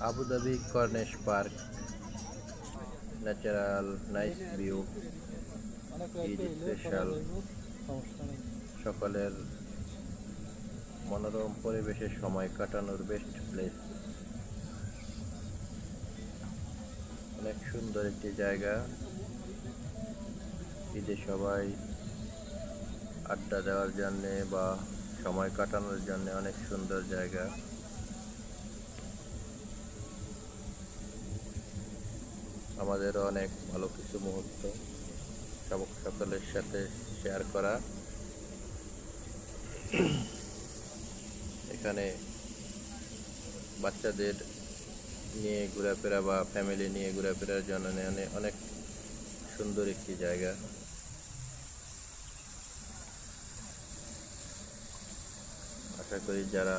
Abu Dhabi corniche park, natural nice view, Eid special, সকলের মনোরম পরিবেশে সময় কাটানোর বেস্ট প্লেস। অনেক সুন্দর একটি জায়গা, ঈদে সবাই আড্ডা দেওয়ার জন্যে বা সময় কাটানোর জন্য অনেক সুন্দর জায়গা। আমাদেরও অনেক ভালো কিছু মুহূর্ত সকলের সাথে শেয়ার করা। এখানে বাচ্চাদের নিয়ে ঘোরাফেরা বা ফ্যামিলি নিয়ে ঘোরাফেরার জন্য অনেক সুন্দর একটি জায়গা। আশা করি যারা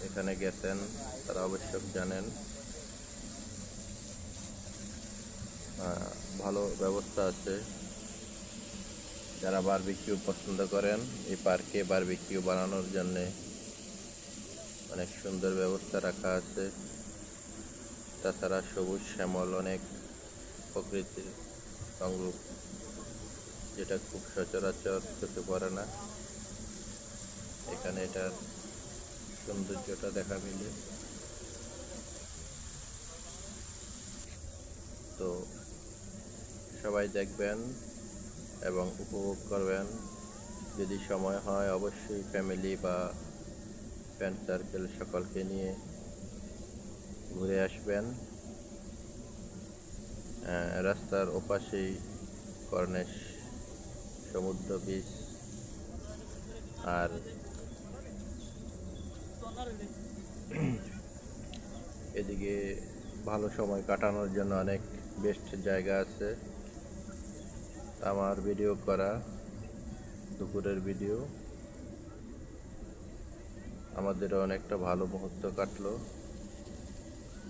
এখানে গেছেন তারা অবশ্যই জানেন। ভালো ব্যবস্থা আছে। যারা বারবিকিউ পছন্দ করেন, এই পার্কে বারবিকিউ বানানোর জন্য অনেক সুন্দর ব্যবস্থা রাখা আছে। তাছাড়া সবুজ শ্যামল অনেক প্রকৃতির সংরূপ, যেটা খুব সচরাচর চোখে পড়ে না। এখানে এটার সৌন্দর্যটা দেখা মিলে। তো সবাই দেখবেন এবং উপভোগ করবেন। যদি সময় হয় অবশ্যই ফ্যামিলি বা ফ্রেন্ড সার্কেল সকলকে নিয়ে ঘুরে আসবেন। রাস্তার ওপাশেই কর্নিশ সমুদ্র বিচ, আর এদিকে ভালো সময় কাটানোর জন্য অনেক বেস্ট জায়গা আছে। আমার ভিডিও করা দুপুরের ভিডিও, আমাদেরও অনেকটা ভালো মুহূর্ত কাটলো।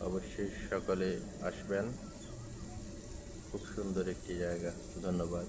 অবশ্যই সকলে আসবেন, খুব সুন্দর একটি জায়গা। ধন্যবাদ।